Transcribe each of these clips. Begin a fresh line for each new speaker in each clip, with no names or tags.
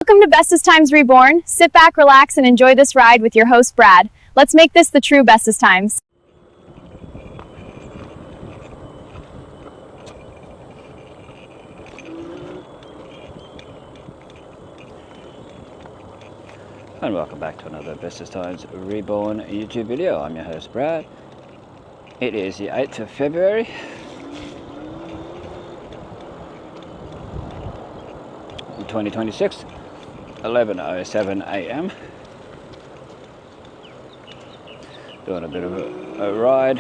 Welcome to Bestestimes Reborn. Sit back, relax, and enjoy this ride with your host, Brad. Let's make this the true Bestestimes.
And welcome back to another Bestestimes Reborn YouTube video. I'm your host, Brad. It is the 8th of February. In 2026, 11:07 a.m. Doing a bit of a ride.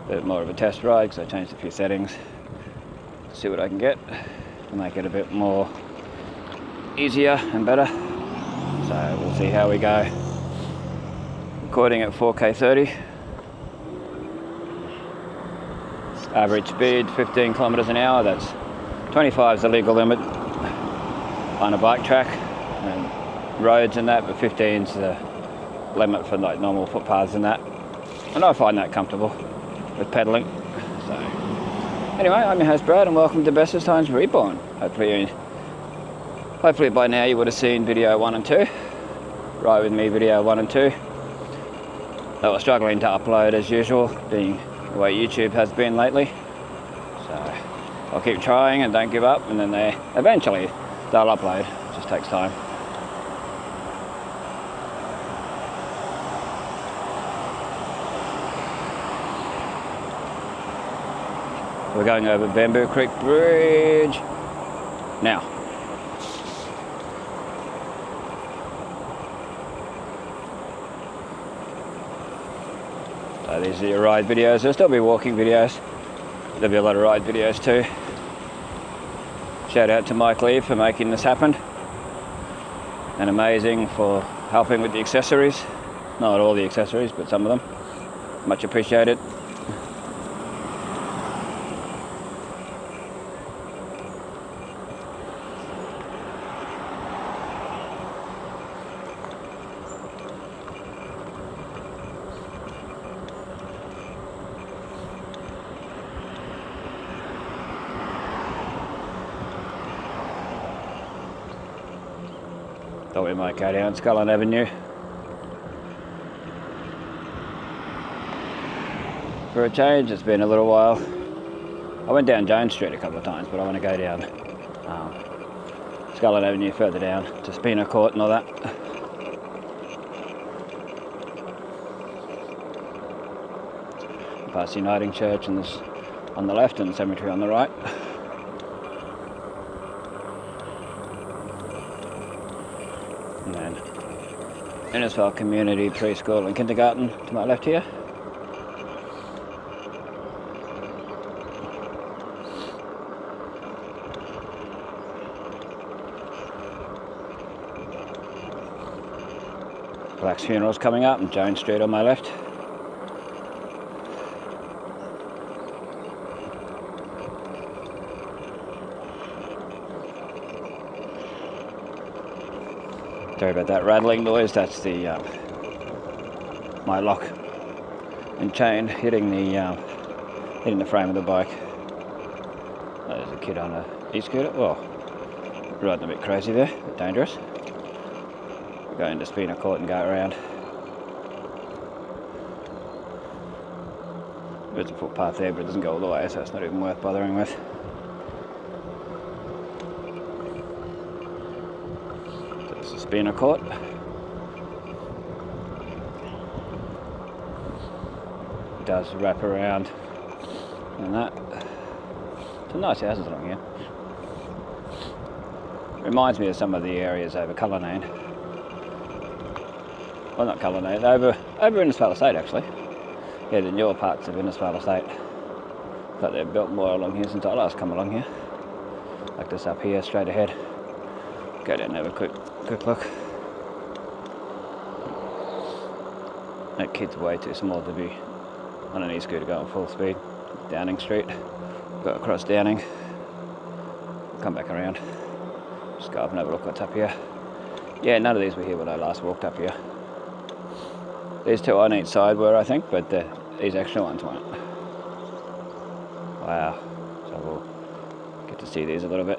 A bit more of a test ride because I changed a few settings. See what I can get to make it a bit more easier and better. So we'll see how we go. Recording at 4K 30. Average speed 15 kilometers an hour. That's 25 is the legal limit on a bike track and roads and that, but 15 is the limit for like normal footpaths and that. And I find that comfortable with pedaling. So anyway, I'm your host Brad and welcome to Bestestimes Reborn. Hopefully by now you would have seen video 1 and 2. Ride with me video 1 and 2. I was struggling to upload as usual, being the way YouTube has been lately. So I'll keep trying and don't give up, and then eventually they'll upload. It just takes time. We're going over Bamboo Creek Bridge now. So these are your ride videos. There'll still be walking videos. There'll be a lot of ride videos too. Shout out to Mike Lee for making this happen. And Amazing for helping with the accessories. Not all the accessories, but some of them. Much appreciated. Thought we might go down Scullin Avenue for a change. It's been a little while. I went down Jones Street a couple of times, but I want to go down Scullin Avenue further down to Spina Court and all that. Past Uniting Church and this on the left and the cemetery on the right. And then Innisfail Community Preschool and Kindergarten to my left here. Black's Funeral's coming up and Jones Street on my left. Sorry about that rattling noise. That's the my lock and chain hitting the frame of the bike. There's a kid on a e-scooter. Oh, riding a bit crazy there, a bit dangerous. Go into Spina Court and go around. There's a footpath there, but it doesn't go all the way, so it's not even worth bothering with. Spina Court. It does wrap around and that. Some nice houses along here. Reminds me of some of the areas over Cullinane. Well, not Cullinane, over Innisfail Estate actually. Yeah, the newer parts of Innisfail Estate. But they've built more along here since I last come along here. Like this up here, straight ahead. Go down and have a quick look. That kid's way too small to be on an e-scooter going full speed. Downing Street. Go across Downing. Come back around. Just go up and have a look what's up here. Yeah, none of these were here when I last walked up here. These two on each side were, I think, but these extra ones weren't. Wow. So we'll Get to see these a little bit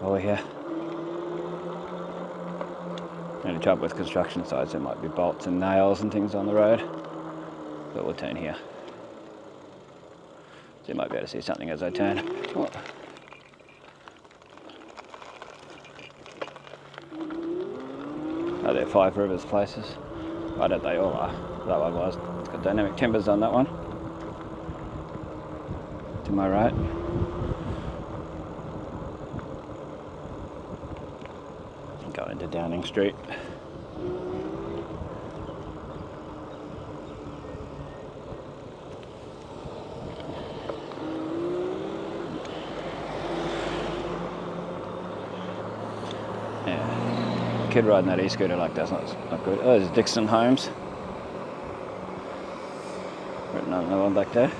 while we're here. And the trouble with construction sites, there might be bolts and nails and things on the road. But we'll turn here. So you might be able to see something as I turn. Oh. Oh, they're Five Rivers places. I don't they all are. That one was. It's got dynamic timbers on that one. To my right. Go into Downing Street. Yeah, kid riding that e-scooter like that's not good. Oh, there's Dixon Homes. Written on another one back there.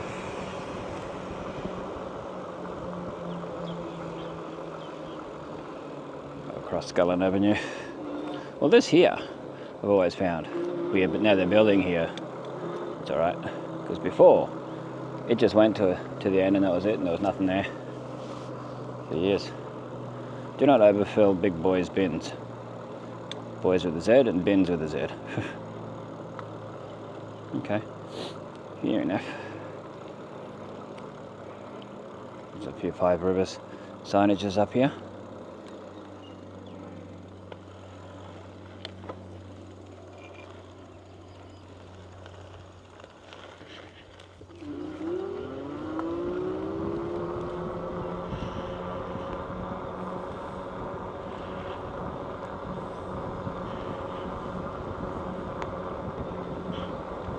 Across Scullin Avenue. Well, this here, I've always found weird, but now they're building here. It's alright, because before, it just went to the end and that was it, and there was nothing there for years. Do not overfill big boys' bins. Boys with a Z and bins with a Z. Okay, fair enough. There's a few Five Rivers signages up here.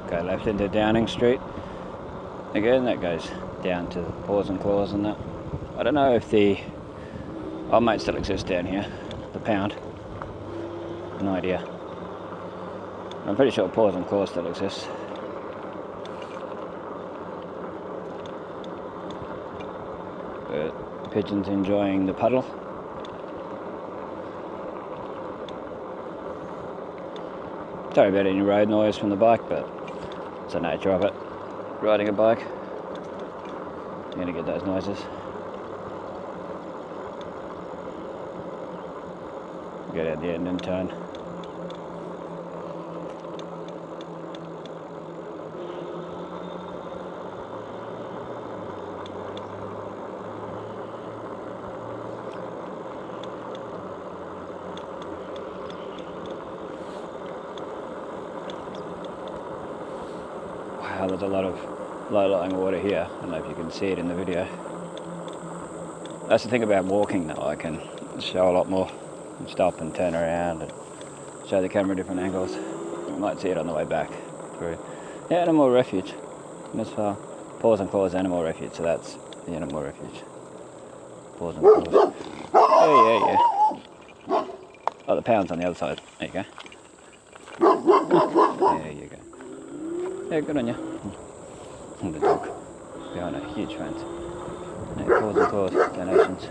Go left into Downing Street. Again, that goes down to the Paws and Claws and that. I don't know if the old mate still exists down here, the Pound. No idea. I'm pretty sure Paws and Claws still exists. But pigeons enjoying the puddle. Sorry about any road noise from the bike, but it's the nature of it. Riding a bike, you're going to get those noises. Go down the end and turn. Wow, there's a lot of low-lying water here. I don't know if you can see it in the video. That's the thing about walking though, I can show a lot more. And stop and turn around and show the camera different angles. You might see it on the way back through. Yeah, Animal Refuge. Innisfail. Paws and Claws Animal Refuge, so that's the Animal Refuge. Paws and Claws. Oh yeah. Oh, the Pound's on the other side. There you go. There you go. Yeah, good on you. And the dog behind a huge fence. Yeah, Paws and Claws donations.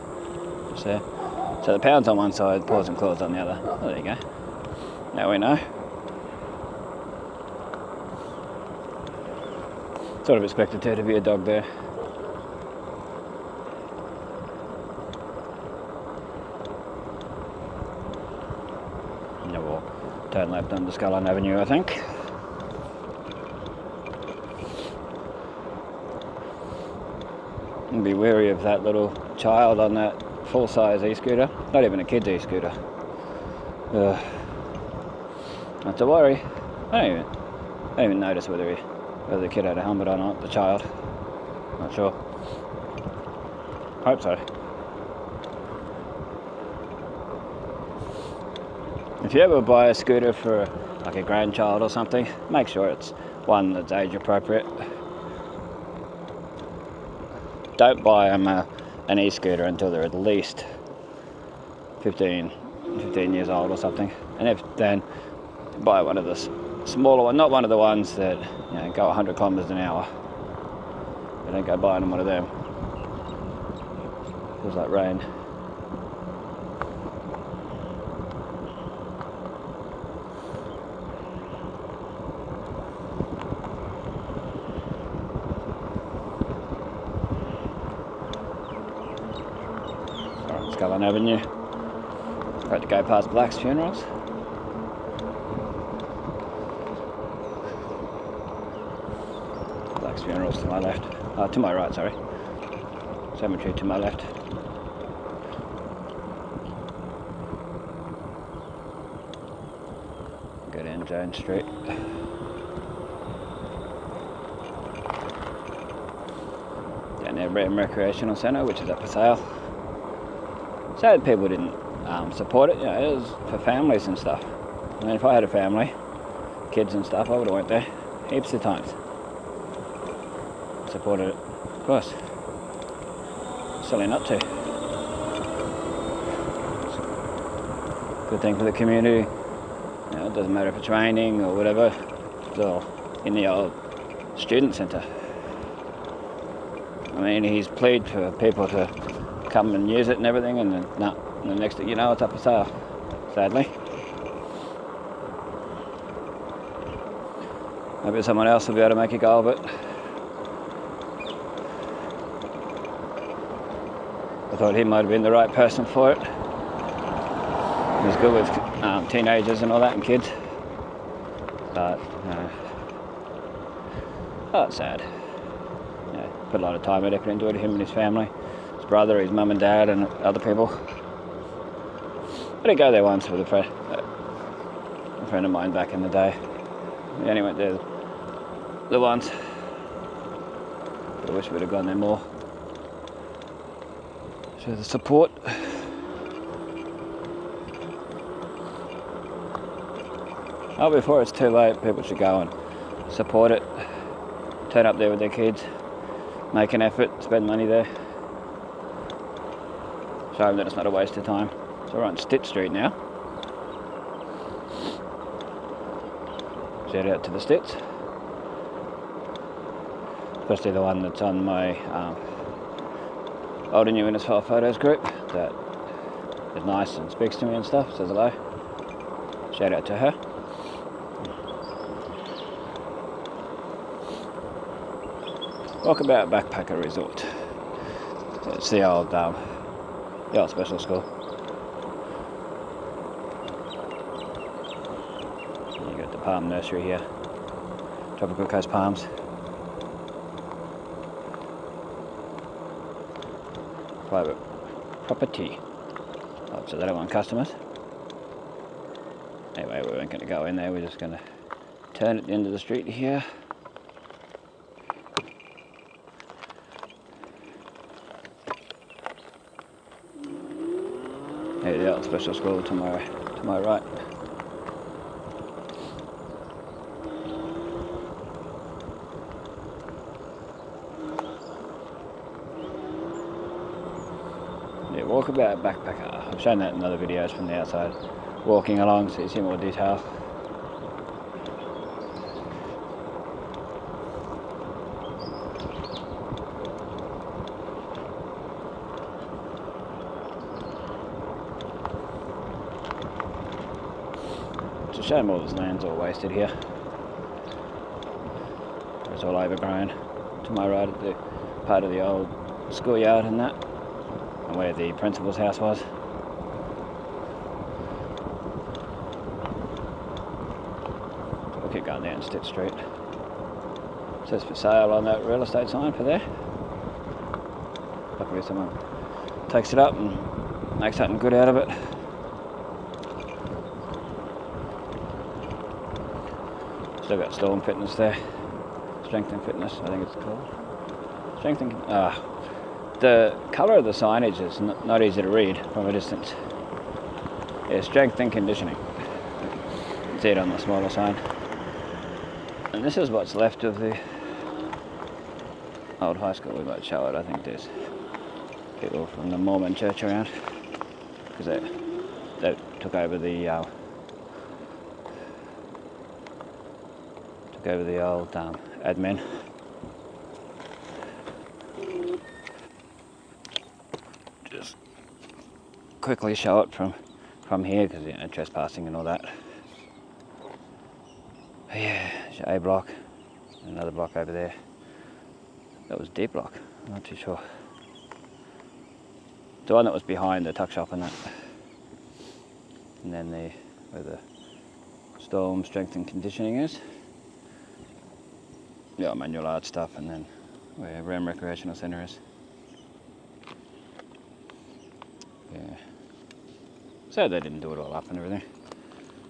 Just there. So the Pound's on one side, Paws and Claws on the other. Oh, there you go. Now we know. Sort of expected there to be a dog there. Now we'll turn left onto Scullin Avenue, I think. And be wary of that little child on that full-size e-scooter. Not even a kid's e-scooter. Not to worry. I don't even notice whether the kid had a helmet or not, the child. Not sure. Hope so. If you ever buy a scooter for like a grandchild or something, make sure it's one that's age appropriate. Don't buy them an e-scooter until they're at least 15 years old or something. And if then, buy one of the smaller one, not one of the ones that go 100 kilometers an hour. But don't go buying one of them. Feels like rain. Cullen Avenue. Had to go past Black's funerals. Black's funerals to my left. To my right, sorry. Cemetery to my left. Go down Jones Street. Down there, Redden Recreational Centre, which is up for sale. Sad people didn't support it. You know, it was for families and stuff. I mean, if I had a family, kids and stuff, I would have went there heaps of times. Supported it, of course. Silly not to. Good thing for the community. You know, it doesn't matter if it's raining or whatever. It's all in the old student centre. I mean, he's pleaded for people to come and use it and everything, and then the next thing you know, it's up for sale. Sadly. Maybe someone else will be able to make a go of it. I thought he might have been the right person for it. He's good with teenagers and all that and kids. But, oh, it's sad. Yeah, put a lot of time and effort into it, him and his family. His brother, his mum and dad and other people. I did go there once with a friend of mine back in the day. We only went there the once. But I wish we'd have gone there more. Show the support. Oh, before it's too late, people should go and support it. Turn up there with their kids. Make an effort, spend money there. Show them that it's not a waste of time. So we're on Stitt Street now. Shout out to the Stitts. Especially the one that's on my old and new Innisfail photos group. That is nice and speaks to me and stuff, says hello. Shout out to her. Walkabout Backpacker Resort. It's the old special school. You got the palm nursery here. Tropical Coast Palms. Private property. Oh, so they don't want customers. Anyway, we weren't going to go in there. We're just going to turn at the end of the street here. Here's the old special school to my right. Yeah, Walkabout Backpacker. I've shown that in other videos from the outside. Walking along so you see more detail. It's a shame all this land's all wasted here. It's all overgrown. To my right, at the part of the old schoolyard and that, and where the principal's house was. We'll keep going down Stitt Street. It says for sale on that real estate sign for there. Hopefully someone takes it up and makes something good out of it. Still got Storm Fitness there. Strength and Fitness, I think it's called. Strength and... the colour of the signage is not easy to read from a distance. Yeah, Strength and Conditioning. You can see it on the smaller sign. And this is what's left of the old high school. We might show it. I think there's people from the Mormon church around. Because they took over the old admin. Just quickly show it from here because you know trespassing and all that. Yeah, A block, another block over there. That was D block. I'm not too sure. The one that was behind the tuck shop and that. And then where the storm strength and conditioning is. Yeah, manual art stuff, and then where Ram Recreational Centre is. Yeah. So they didn't do it all up and everything.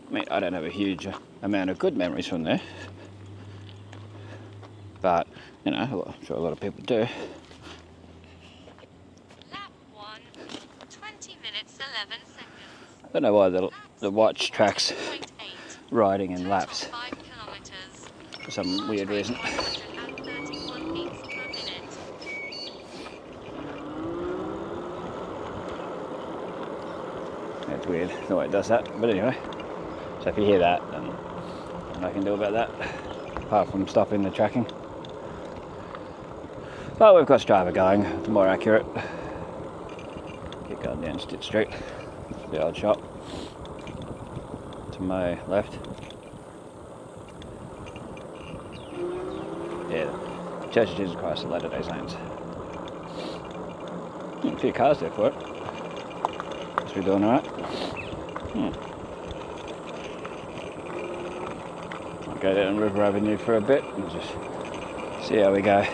I mean, I don't have a huge amount of good memories from there. But, you know, I'm sure a lot of people do.
Lap 1, 20 minutes, 11 seconds.
I don't know why the watch tracks
0.8.
riding in
Total
laps
5 kilometers.
for some weird reason.
131 beats per minute.
That's weird the way it does that, but anyway. So if you hear that, then nothing I can do about that, apart from stopping the tracking. But we've got Strava going, it's more accurate. Keep going down Stitt Street, the old shop. To my left. Yeah, Church of Jesus Christ of Latter-day Saints. A few cars there for it. Must be doing alright. I'll go down River Avenue for a bit and just see how we go.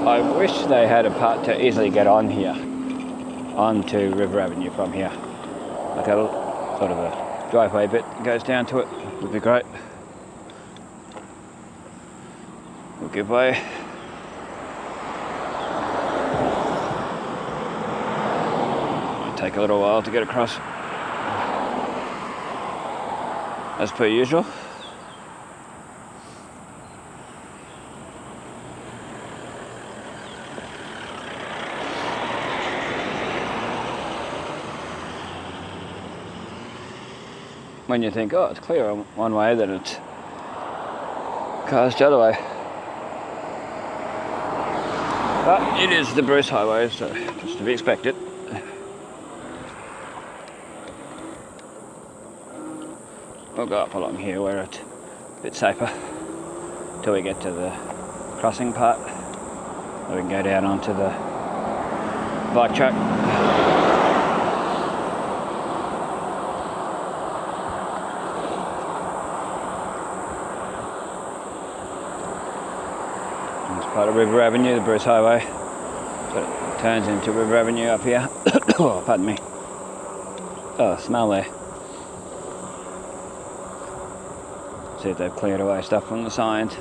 I wish they had a part to easily get on here, onto River Avenue from here. Like a sort of a driveway bit that goes down to it, would be great. We'll give way. Might take a little while to get across. As per usual. When you think, oh, it's clear one way, then it's cars the other way. But it is the Bruce Highway, so it's to be expected. We'll go up along here where it's a bit safer till we get to the crossing part. Then we can go down onto the bike track. Part of River Avenue, the Bruce Highway. So it turns into River Avenue up here. Oh, pardon me. Oh, smell there. See if they've cleared away stuff from the signs.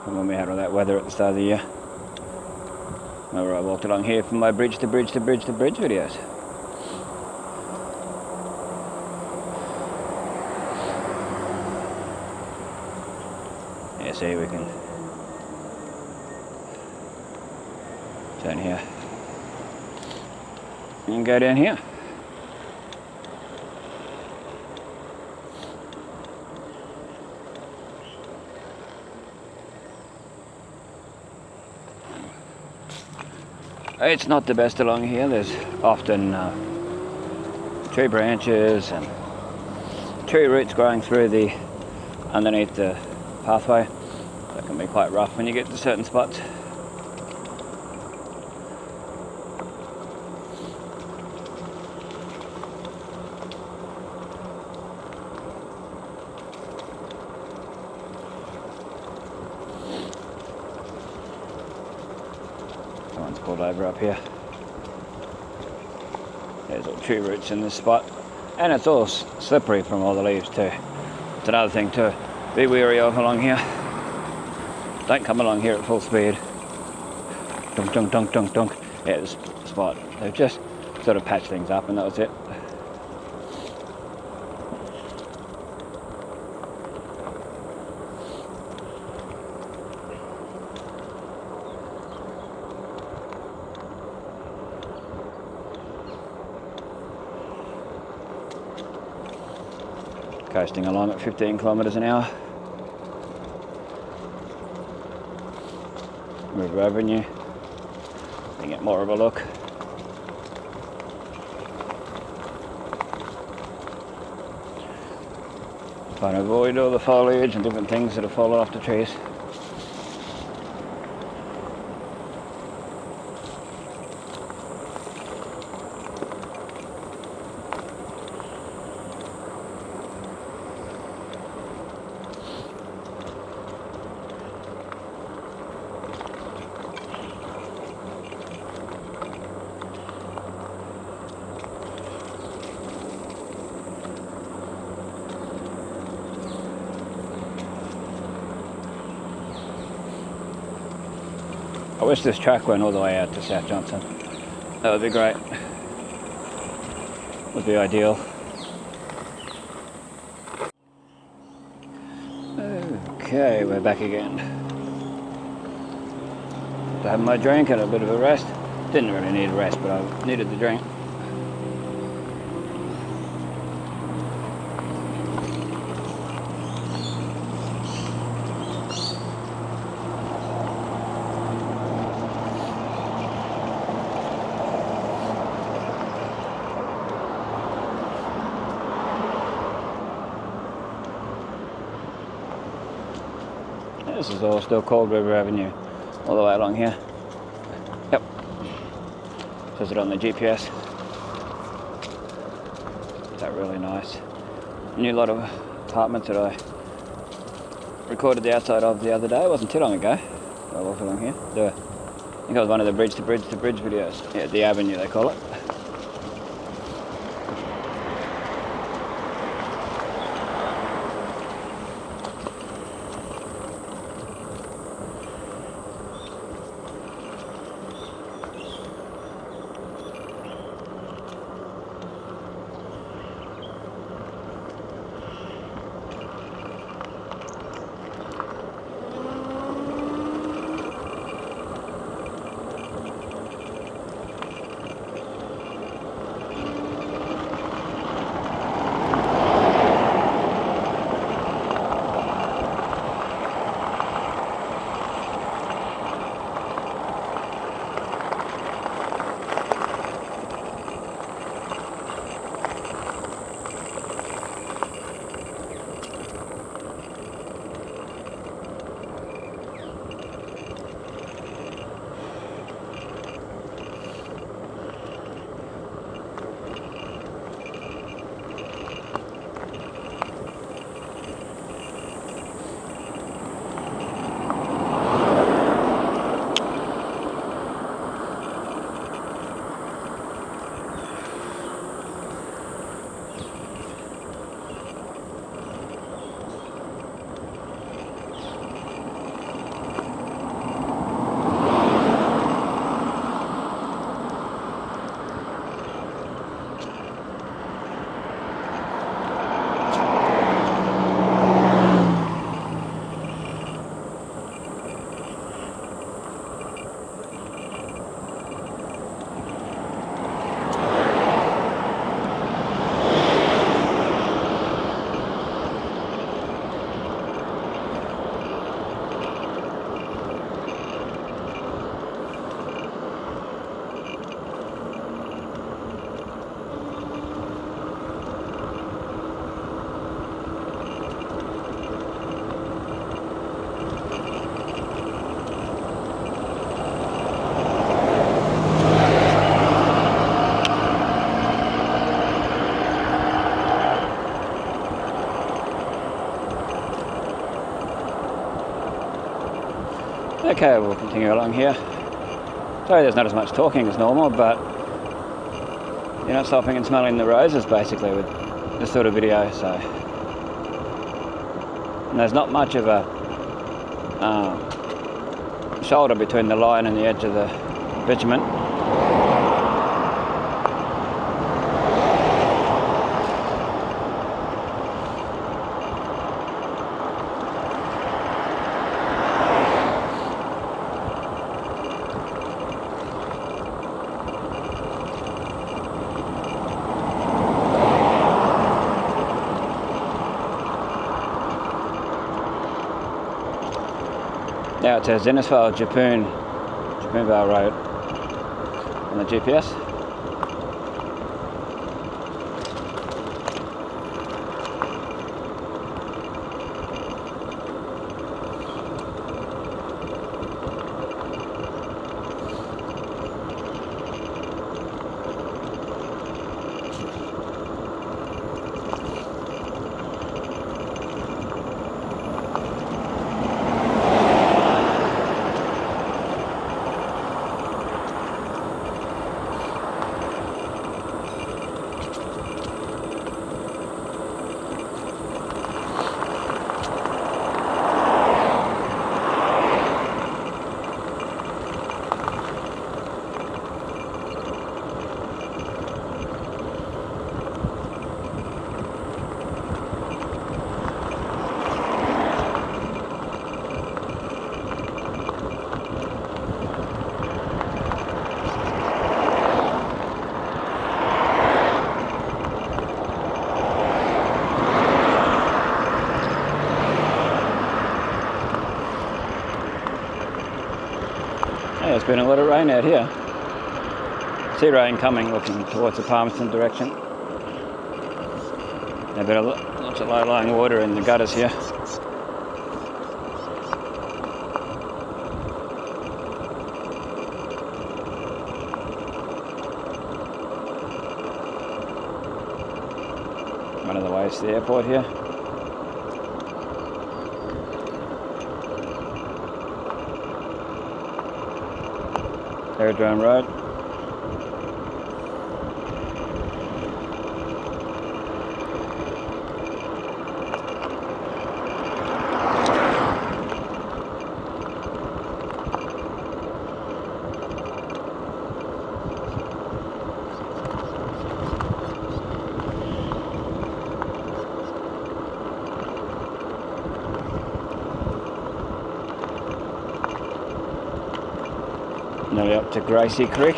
And when we had all that weather at the start of the year. Remember I walked along here from my bridge to bridge to bridge to bridge videos. Yeah, see, we can turn here and go down here. It's not the best along here. There's often tree branches and tree roots growing through underneath the pathway. That can be quite rough when you get to certain spots. Someone's pulled over up here. There's all tree roots in this spot, and it's all slippery from all the leaves too. It's another thing to be wary of along here. Don't come along here at full speed. Dunk, dunk, dunk, dunk, dunk. Yeah, this spot. They've just sort of patched things up and that was it. Coasting along at 15 kilometres an hour. River Avenue. You get more of a look. Trying to avoid all the foliage and different things that have fallen off the trees. I wish this track went all the way out to South Johnson. That would be great. Would be ideal. Okay, we're back again. To have my drink and a bit of a rest. Didn't really need a rest, but I needed the drink. This is all still Cold River Avenue, all the way along here. Yep. Says it on the GPS. Is that really nice? New lot of apartments that I recorded the outside of the other day. It wasn't too long ago. I walked along here. I think it was one of the bridge to bridge to bridge videos. Yeah, the avenue they call it. Okay, we'll continue along here. Sorry there's not as much talking as normal, but you're not stopping and smelling the roses basically with this sort of video, so. And there's not much of a shoulder between the line and the edge of the bitumen. Now it says Innisfail, Japoonvale Road on the GPS. Been a lot of rain out here. See rain coming, looking towards the Palmerston direction. A bit of lots of low-lying water in the gutters here. One of the ways to the airport here. Aerodrome Road. Nearly up to Gracie Creek.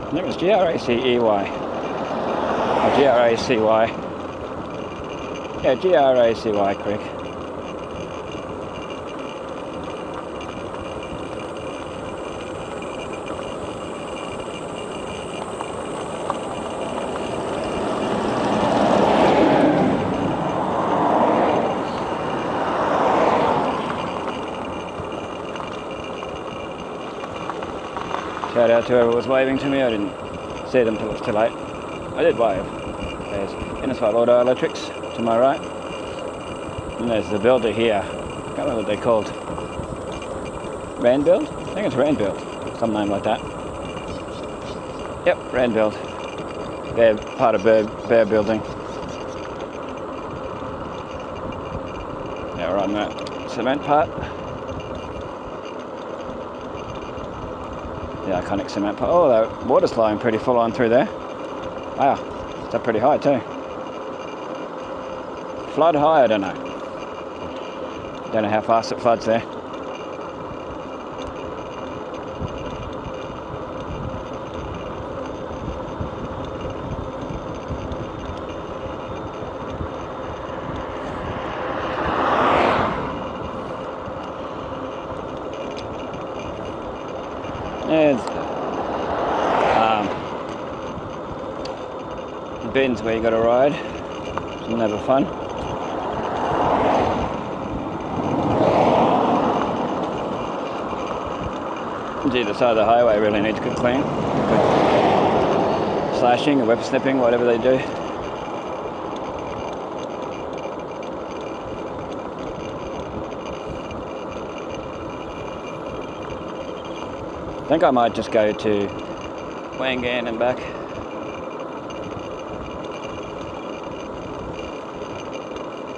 I think it was G-R-A-C-E-Y. Or G-R-A-C-Y. Yeah, G-R-A-C-Y Creek. Shout out to whoever was waving to me. I didn't see them until it was too late. I did wave. There's Innisfail Auto Electrics to my right. And there's the builder here. I can't remember what they're called. Randbuild? I think it's Randbuild. Some name like that. Yep, Randbuild. They're part of Bear Building. Yeah, we're on that cement part. The iconic cement part. Oh, that water's flowing pretty full on through there. Wow, it's up pretty high too. Flood high, I don't know. Don't know how fast it floods there. There's bins where you got to ride. It's never fun. Either side of the highway really needs good clean. Good slashing or whip snipping, whatever they do. I think I might just go to Wangan and back.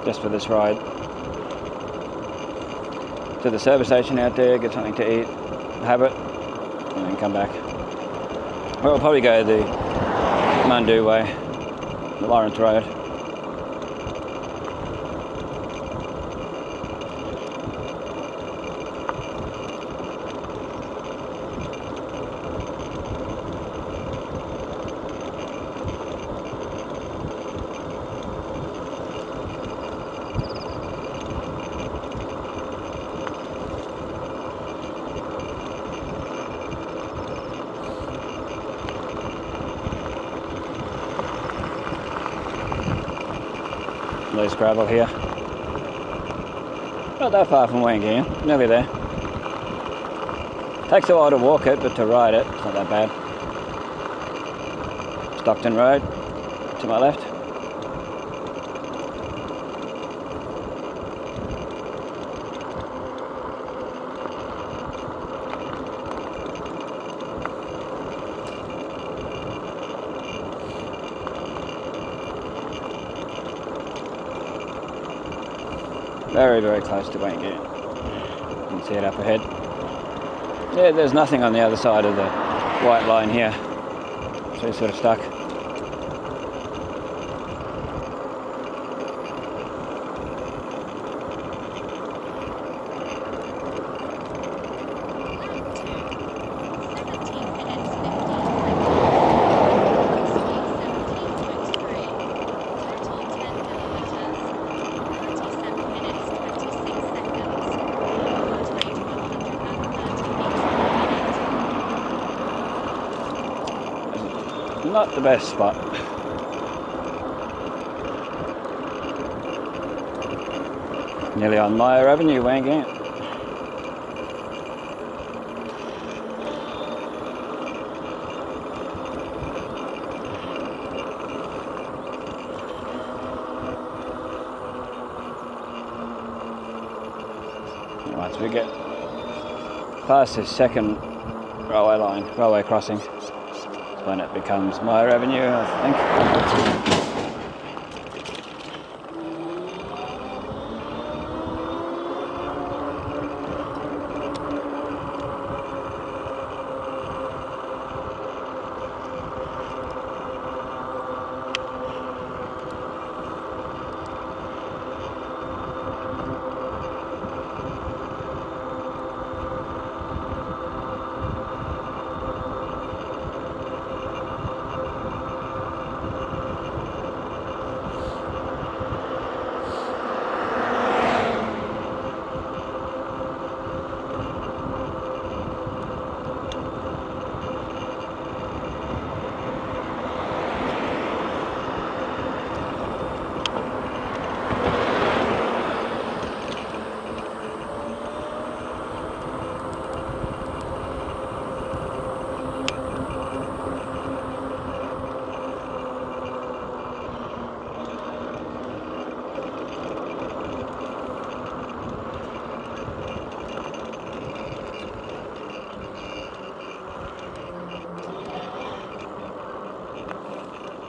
Just for this ride. To the service station out there, get something to eat, have it, and then come back. We'll probably go the Mundu way, the Lawrence Road. Loose gravel here. Not that far from Wangan, nearly there. Takes a while to walk it, but to ride it, it's not that bad. Stockton Road, to my left. Very, very close to Wangan. You can see it up ahead. Yeah, there's nothing on the other side of the white line here. It's actually sort of stuck. Not the best spot. Nearly on Meyer Avenue, Wangan. Once we get past this second railway crossing, when it becomes Meyer Avenue, I think.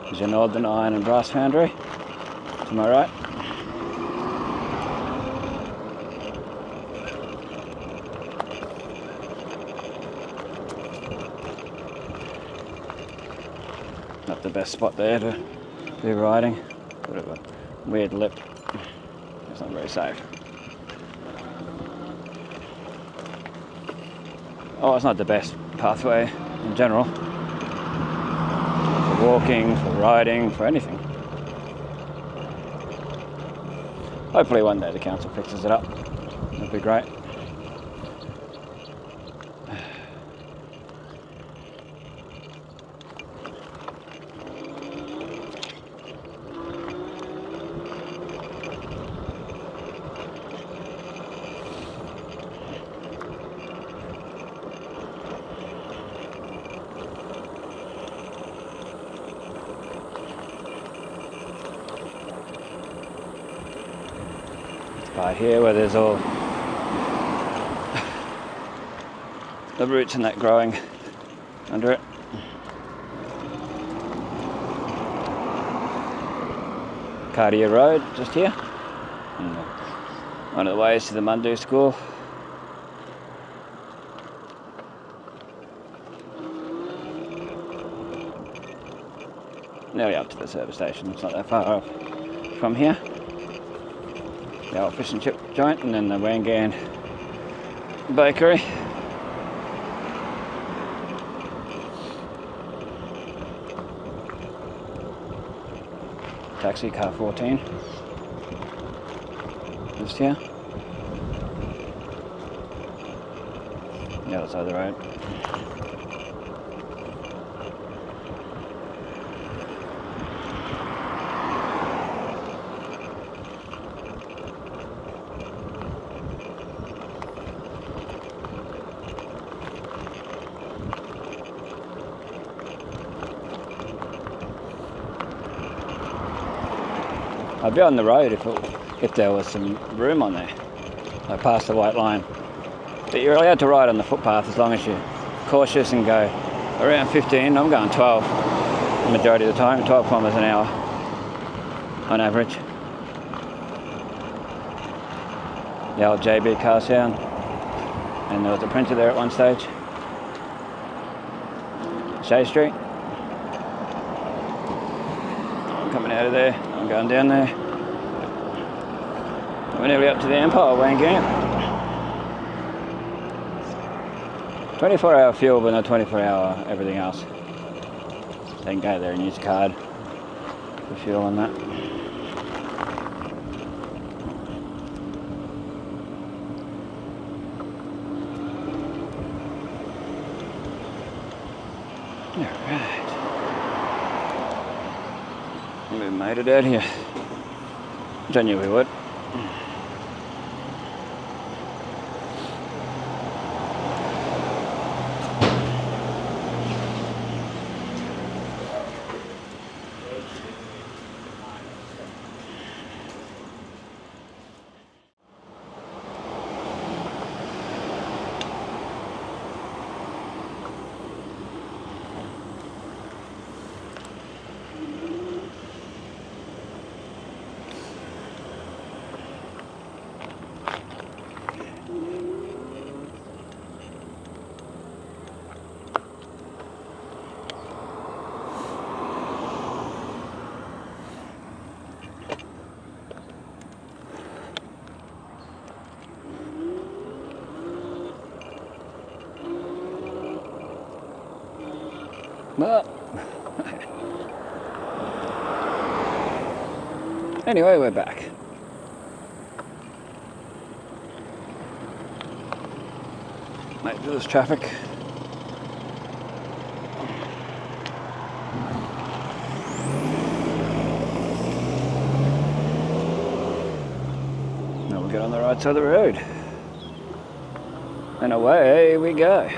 There's your Northern Iron and Brass Foundry to my right. Not the best spot there to be riding. Bit of a weird lip. It's not very safe. Oh, it's not the best pathway in general. For walking, for riding, for anything. Hopefully one day the council fixes it up. That'd be great. By here where there's all the roots and that growing under it. Cartier Road just here. And one of the ways to the Mundu School. Nearly up to the service station, it's not that far off from here. The old fish and chip joint, and then the Wangan bakery. Taxi car 14. Just here. The other side of the road. I'd be on the road if there was some room on there, like past the white line. But you're allowed to ride on the footpath as long as you're cautious and go around 15. I'm going 12 the majority of the time, 12 kilometres an hour on average. The old JB car sound, and there was a printer there at one stage. Shay Street. out of there. I'm going down there. We're nearly up to the Empire, Wangan. 24-hour fuel, but not 24-hour everything else. Then go there and use a card for fuel and that. Alright. We made it out here. Which I knew we would. Well, anyway, we're back. Mate, for this traffic. Now we'll get on the right side of the road. And away we go.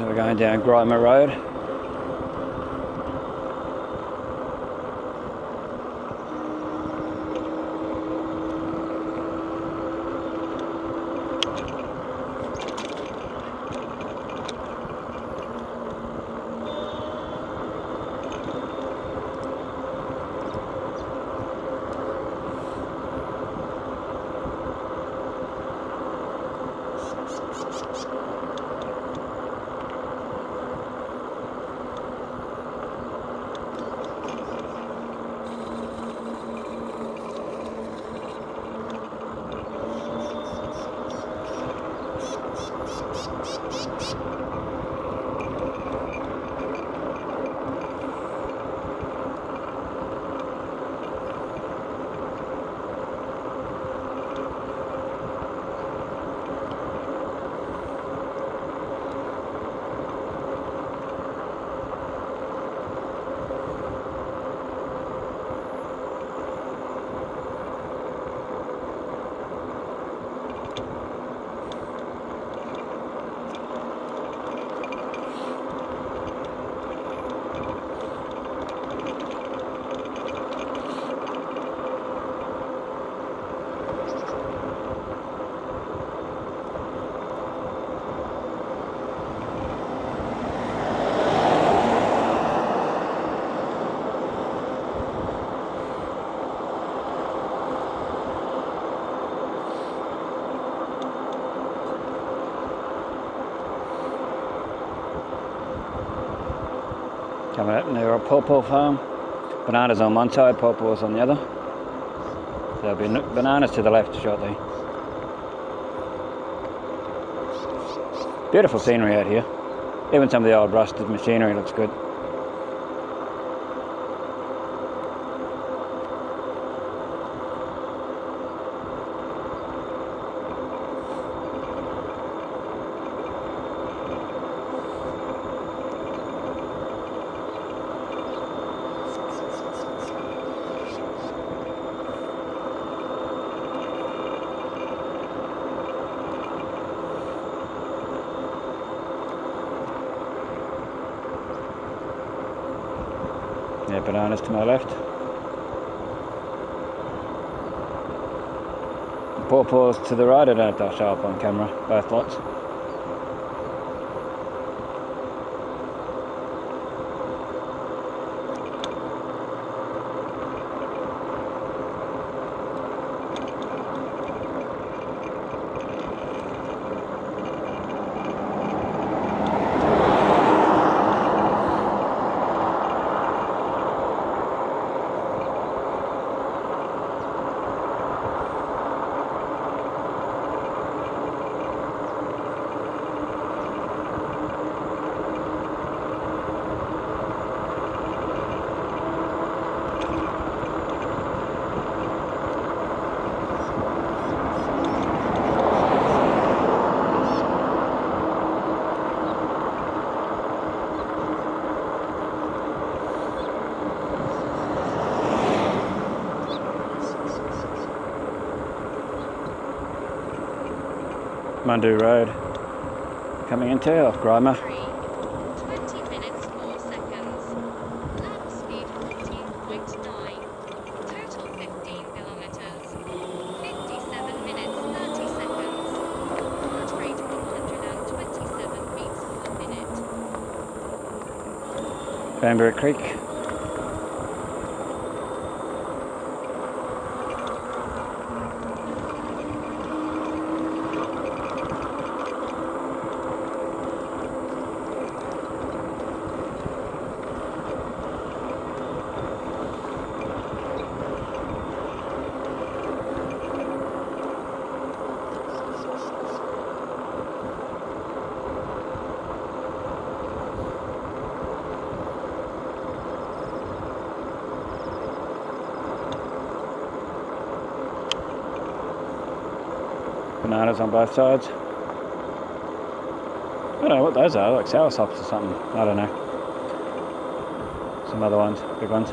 We're going down Warrina Road. Coming up near a pawpaw farm. Bananas on one side, pawpaws on the other. There'll be bananas to the left shortly. Beautiful scenery out here. Even some of the old rusted machinery looks good. Yeah, bananas to my left. Pawpaws to the right. I don't know if they'll show up on camera, both lots. Mundu Road coming into off Grima.
20 minutes 4 seconds. Lap speed 14.9. Total 15 kilometers. 57 minutes 30 seconds. Heart rate 127 beats per minute.
Bambury Creek. Bananas on both sides. I don't know what those are, like sour sops or something. I don't know. Some other ones, big ones.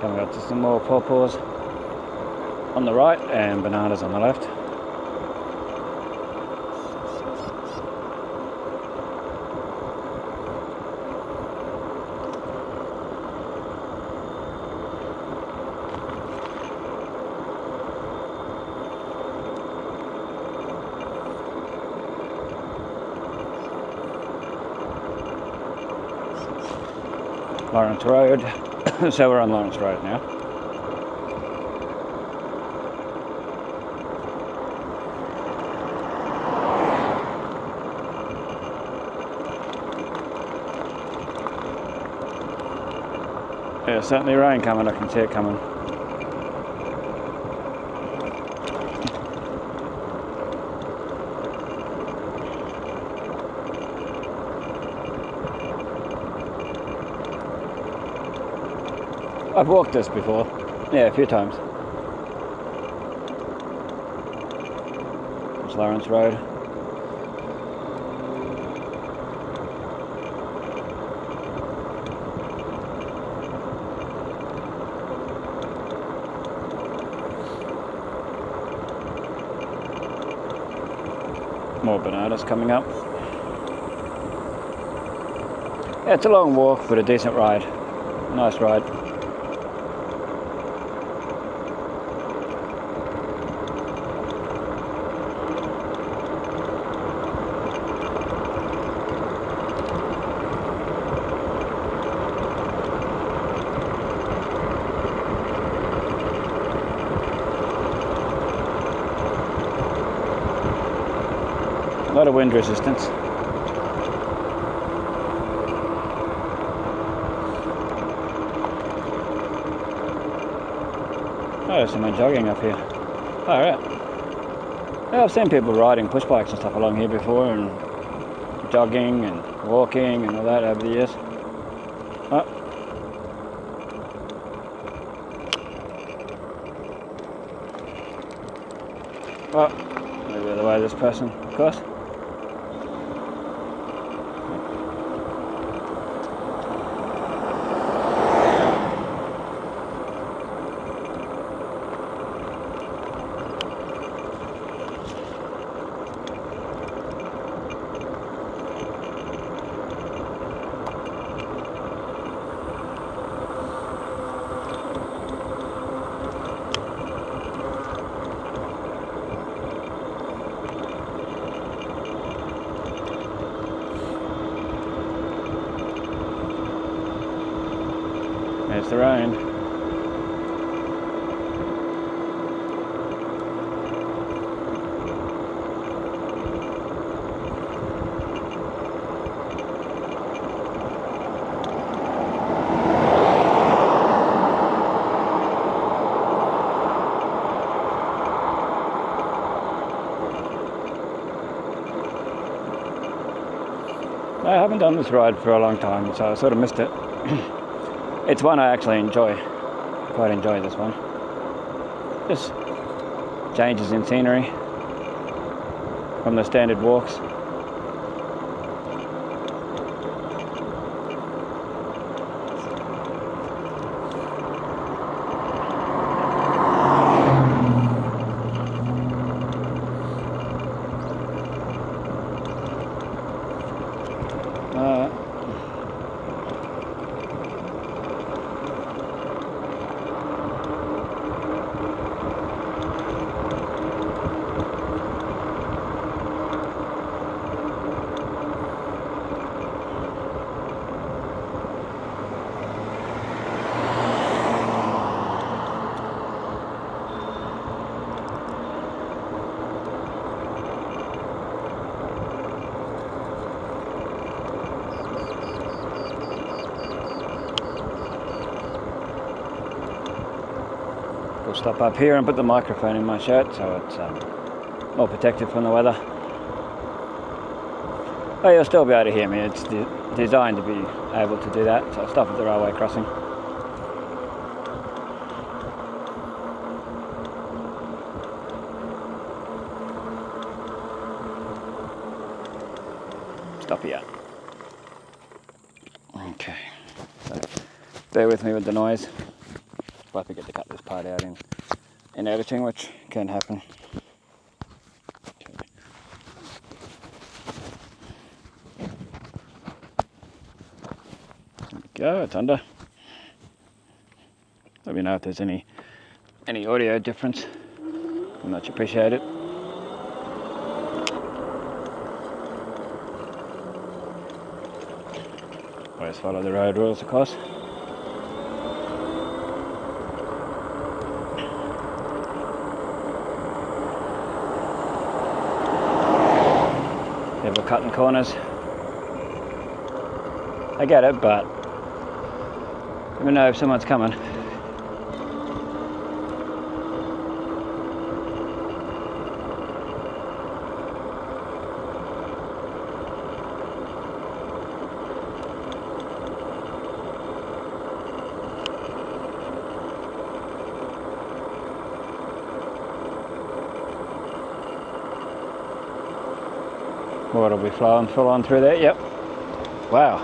Coming up to some more pawpaws on the right and bananas on the left. Lawrence Road. So we're on Lawrence Road now. Yeah, certainly rain coming, I can see it coming. I've walked this before, yeah, a few times. It's Lawrence Road. More bananas coming up. Yeah, it's a long walk, but a decent ride. Nice ride. A lot of wind resistance. Oh, there's someone jogging up here. Oh, right. Yeah, I've seen people riding push bikes and stuff along here before, and jogging and walking and all that over the years. Oh. Well, maybe the way this person, of course. There's the rain. I haven't done this ride for a long time, so I sort of missed it. It's one I actually enjoy. Quite enjoy this one. Just changes in scenery from the standard walks. We'll stop up here and put the microphone in my shirt so it's more protected from the weather. But you'll still be able to hear me. It's designed to be able to do that, so I'll stop at the railway crossing. Stop here. Okay, so bear with me with the noise. I forget to cut this part out in editing, which can happen. Okay. There we go, it's under. Let me know if there's any audio difference. I much appreciate it. Always follow the road rules, of course. Never cutting corners. I get it, but I never know if someone's coming. Water will be flowing full on through there. Yep. Wow.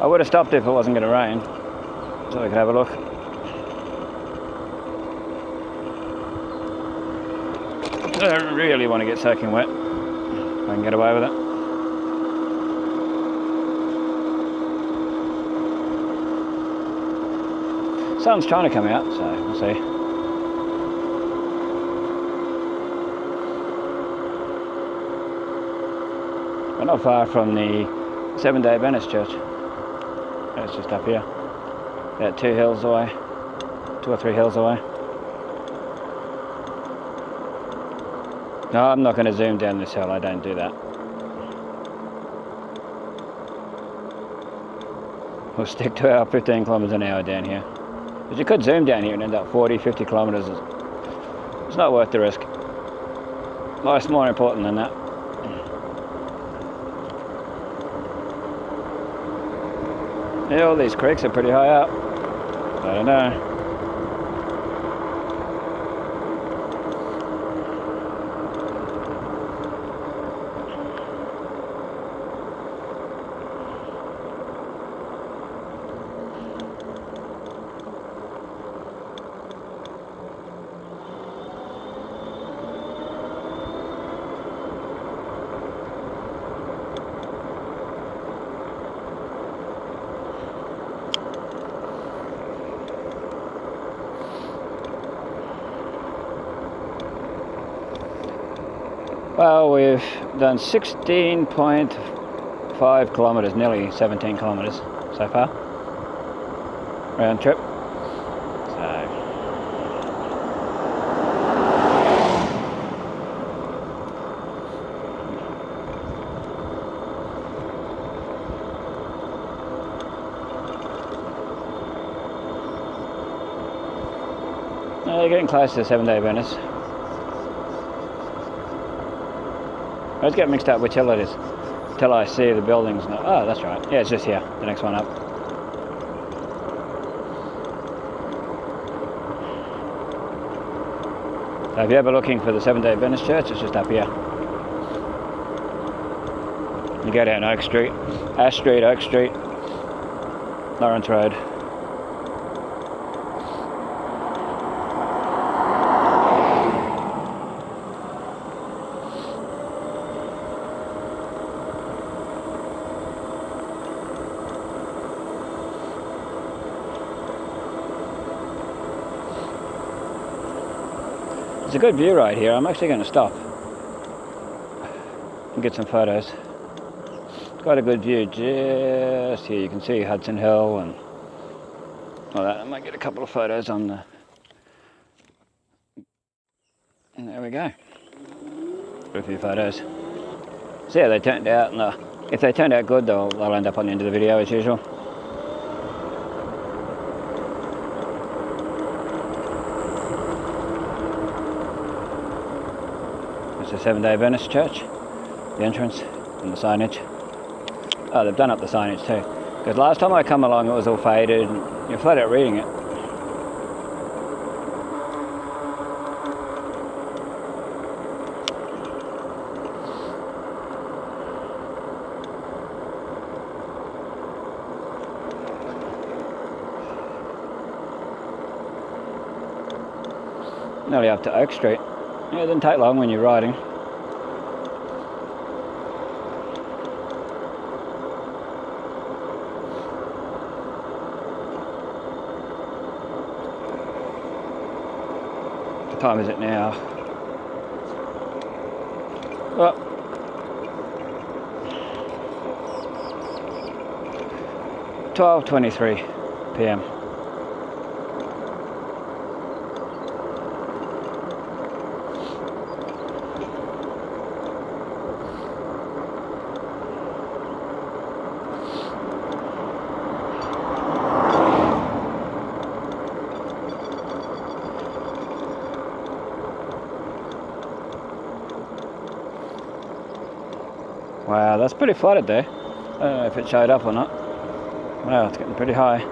I would have stopped if it wasn't going to rain, so we could have a look. I don't really want to get soaking wet. I can get away with it. Sun's trying to come out, so we'll see. We're not far from the Sepand Adventist church. It's just up here. About 2 hills away. 2 or 3 hills away. No, I'm not going to zoom down this hill. I don't do that. We'll stick to our 15 kilometers an hour down here. Because you could zoom down here and end up 40, 50 kilometers. It's not worth the risk. Life's more important than that. Yeah, all these creeks are pretty high up. I don't know. Well, we've done 16.5 kilometres, nearly 17 kilometres so far. round trip. So you're getting close to the 7-day Venice. I always get mixed up which hill it is till I see the buildings. Oh, that's right. Yeah, it's just here, the next one up. So if you're ever looking for the 7-day Venice Church, it's just up here. You go down Oak Street, Ash Street, Oak Street, Lawrence Road. It's a good view right here. I'm actually going to stop and get some photos. It's quite a good view just here. You can see Hudson Hill and all that. I might get a couple of photos on the... And there we go. Got a few photos. So yeah, they turned out, and if they turned out good, they'll end up on the end of the video as usual. It's the 7-day Venice Church, the entrance and the signage. Oh, they've done up the signage too. Because last time I come along it was all faded and you're flat out reading it. Nearly up to Oak Street. Yeah, it doesn't take long when you're riding. What time is it now? Well, 12:23 p.m. Wow, that's pretty flooded there. I don't know if it showed up or not. Wow, it's getting pretty high.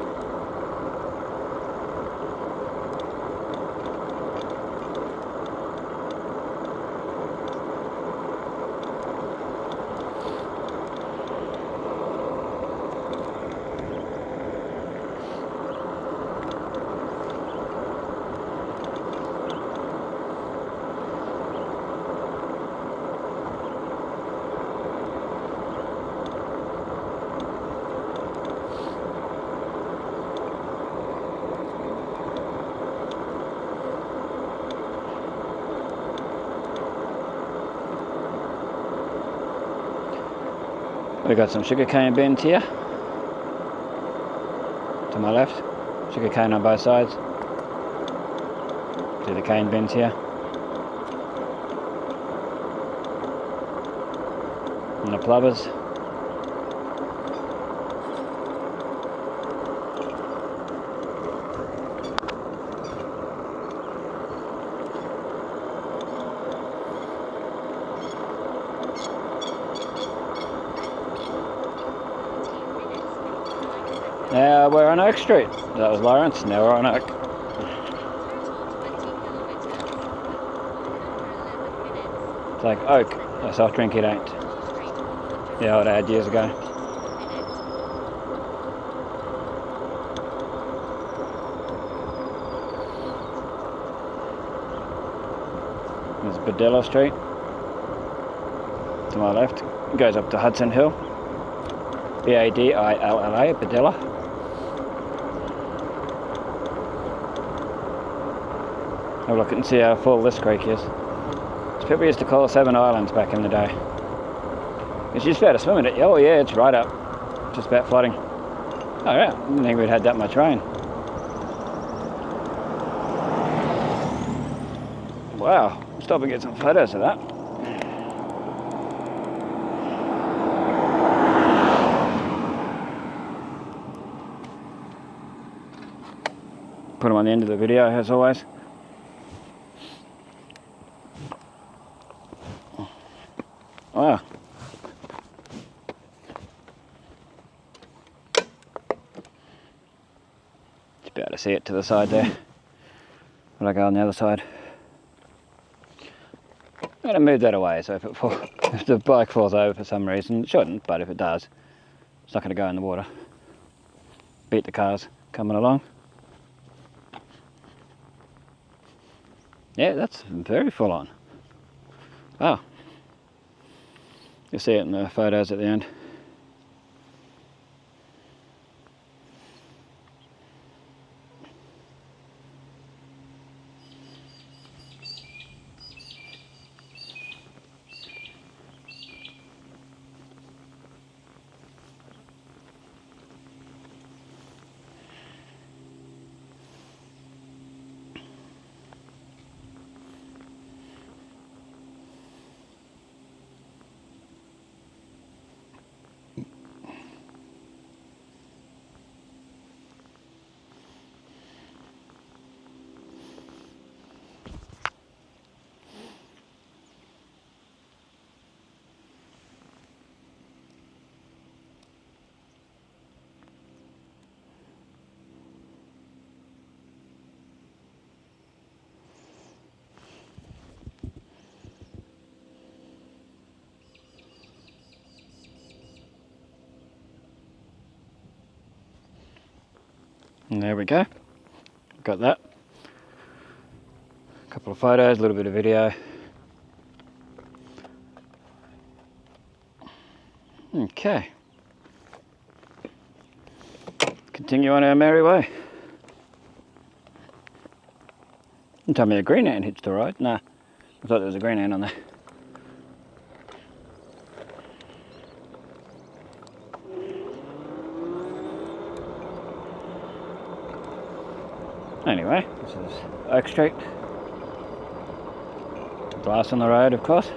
We've got some sugarcane bins here to my left, sugarcane on both sides. See the cane bins here. And the plovers. Now we're on Oak Street. That was Lawrence, now we're on Oak. It's like Oak, a soft drink it ain't. Yeah, I'd had years ago. There's Badilla Street. To my left. It goes up to Hudson Hill. B-A-D-I-L-L-A, Badilla. Have a look and see how full this creek is. As people used to call 7 Islands back in the day. It's just about to swim in it. Oh yeah, it's right up. Just about flooding. Oh yeah, I didn't think we'd had that much rain. Wow, stop and get some photos of that. Put them on the end of the video as always. Wow. Just be able to see it to the side there. When I go on the other side. I'm going to move that away, so if the bike falls over for some reason, it shouldn't, but if it does, it's not going to go in the water. Beat the cars coming along. Yeah, that's very full on. Wow. You'll see it in the photos at the end. And there we go, got that. A couple of photos, a little bit of video. Okay. Continue on our merry way. You told me a green ant hitched the ride. Nah, I thought there was a green ant on there. Anyway, this is Oak Street. Glass on the road, of course.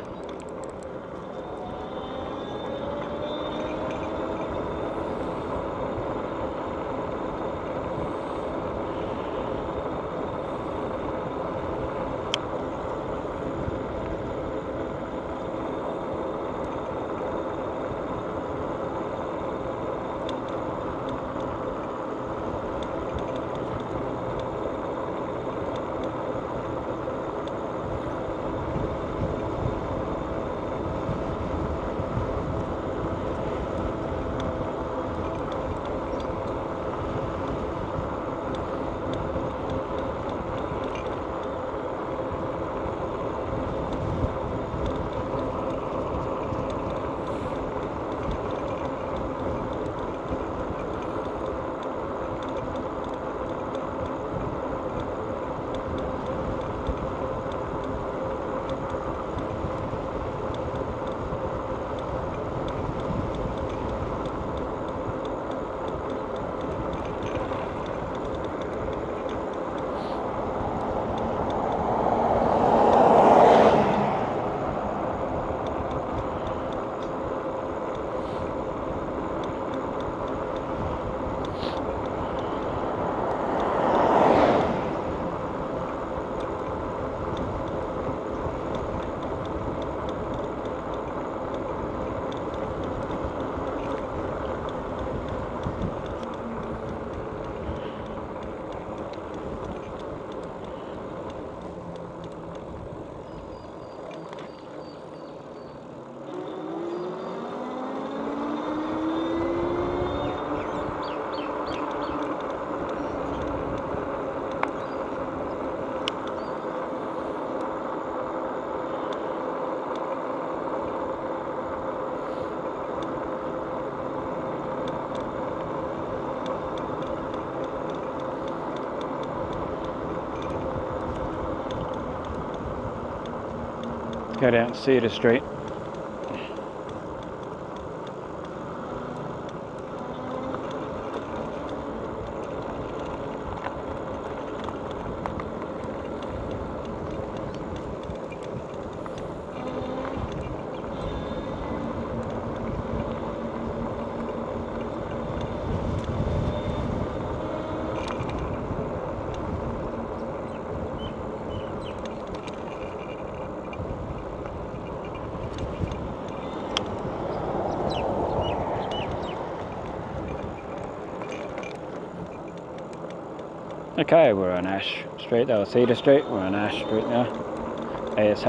Go down Cedar Street. Okay, we're on Ash Street, that was Cedar Street, we're on Ash Street now, ASH.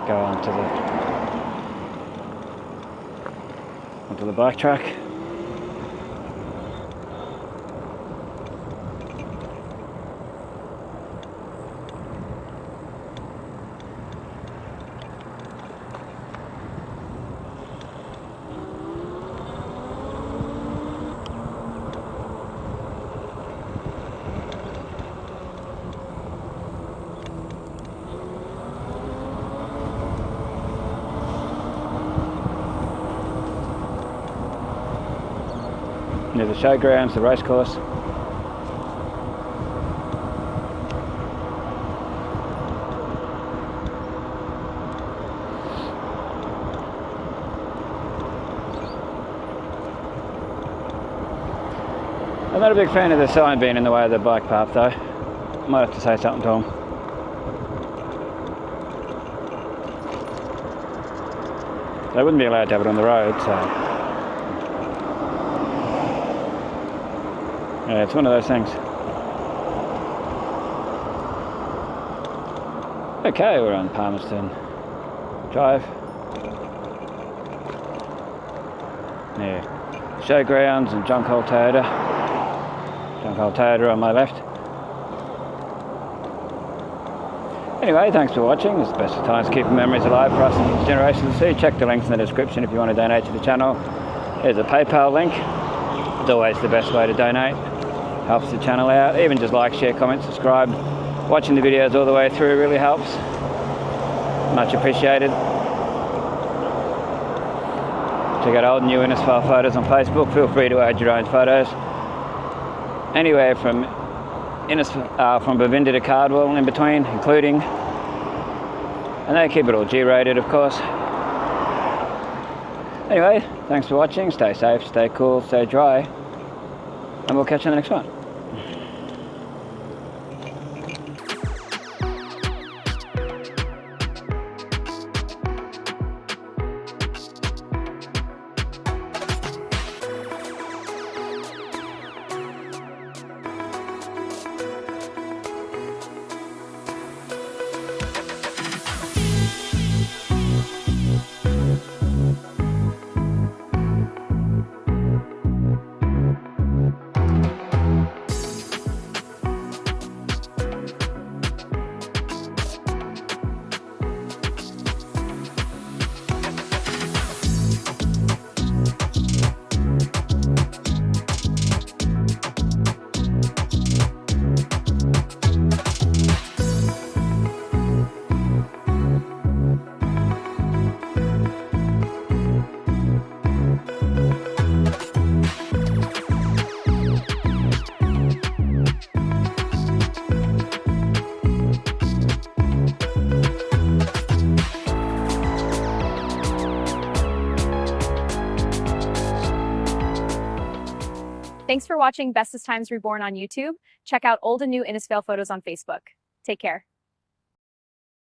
Go onto the bike track. Near the showgrounds, the racecourse. I'm not a big fan of the sign being in the way of the bike path though. Might have to say something to them. They wouldn't be allowed to have it on the road, so... yeah, it's one of those things. Okay, we're on Palmerston Drive. Yeah, showgrounds and John Cole Toyota. John Cole Toyota on my left. Anyway, thanks for watching. It's Best of Times keeping memories alive for us and generations to see. Check the links in the description if you want to donate to the channel. Here's a PayPal link. It's always the best way to donate. Helps the channel out. Even just like, share, comment, subscribe. Watching the videos all the way through really helps. Much appreciated. Check out old and new Innisfail photos on Facebook. Feel free to add your own photos. Anywhere from from Bavindi to Cardwell in between, including. And they keep it all G-rated, of course. Anyway, thanks for watching. Stay safe, stay cool, stay dry. And we'll catch you in the next one.
Thanks for watching Bestest Times Reborn on YouTube. Check out old and new Innisfail photos on Facebook. Take care.